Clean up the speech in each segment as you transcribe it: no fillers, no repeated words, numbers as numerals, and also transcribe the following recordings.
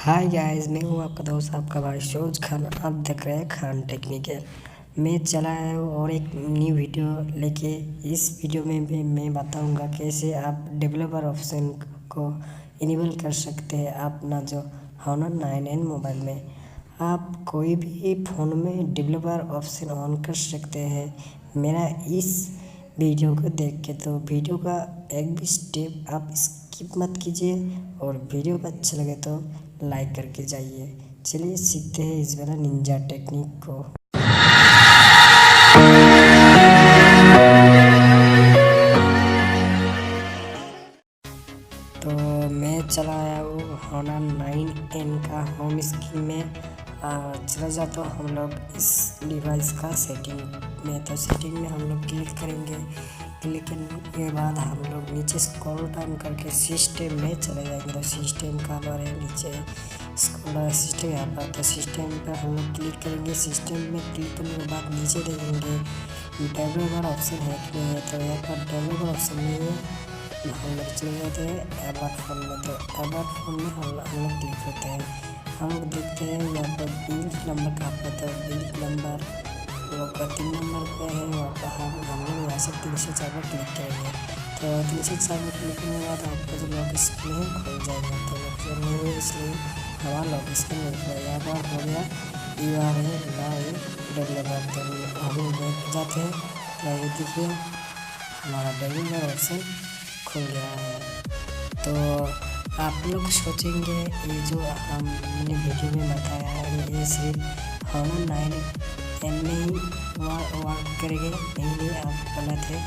Hi guys, मैं हूँ आपका दोस्त आपका भाई शोज खान। आप देख रहे हैं खान टेक्निकल। मैं चला आया हूँ और एक न्यू वीडियो लेके। इस वीडियो में भी मैं बताऊंगा कैसे आप डेवलपर ऑप्शन को इनेबल कर सकते हैं अपना जो Honor 9N मोबाइल में। आप कोई भी फ़ोन में डेवलपर ऑप्शन ऑन कर सकते हैं मेरा इस वीडियो को देख के। तो वीडियो का एक भी स्टेप आप स्किप मत कीजिए और वीडियो को अच्छा लगे तो लाइक करके जाइए। चलिए सीखते हैं इस वाला निंजा टेक्निक को। तो मैं चला आया हूँ Honor 9N का होम स्क्रीन में। चला जाता तो हम लोग इस डिवाइस का सेटिंग में। तो सेटिंग में हम लोग क्लिक करेंगे। क्लिक करने के बाद हम लोग नीचे स्क्रॉल डाउन करके सिस्टम में चले जाएंगे। तो सिस्टम का बारे नीचे सिस्टम यहाँ पर। तो सिस्टम पर हम लोग क्लिक करेंगे। सिस्टम में क्लिक करने के बाद नीचे देखेंगे डेवलपर ऑप्शन है कि नहीं है। तो यहाँ पर डेवलपर ऑप्शन नहीं है, हम लोग चले जाते हैं अबाउट फोन में। तो अबाउट फोन में हम लोग क्लिक करते हैं। हम लोग देखते हैं यहाँ पर बिल नंबर का आता है। तो बिल नंबर हम लोग का 3 नंबर पे है। वहाँ पर हम लोग यहाँ से 304 पर क्लिक करेंगे। तो 304 पर क्लिक करने के बाद आपका जो लॉक स्क्रीन है खुल जाएगा। तो लॉक नहीं है इसलिए हमारा लॉक स्क्रीन नहीं खुला। यहाँ पर हो गया URL लाइव डेवलपर। तो हम लोग देख जाते हैं। तो ये देखिए हमारा डेवलपर ऑप्शन खुल गया है। तो आप लोग सोचेंगे ये जो हमने वीडियो में बताया है ये सिर्फ Honor 9N में ही वर्क करेंगे। नहीं, आप गलत है।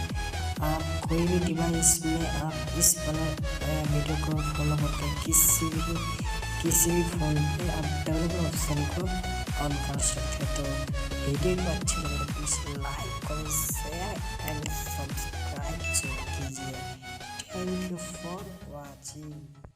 आप कोई भी डिवाइस में आप इस वीडियो को फॉलो करके किसी भी फ़ोन पे आप डेवलपर ऑप्शन को ऑन कर सकते हैं। तो वीडियो को अच्छी लगे तो please like comment share and subscribe कीजिए। Thank you for watching.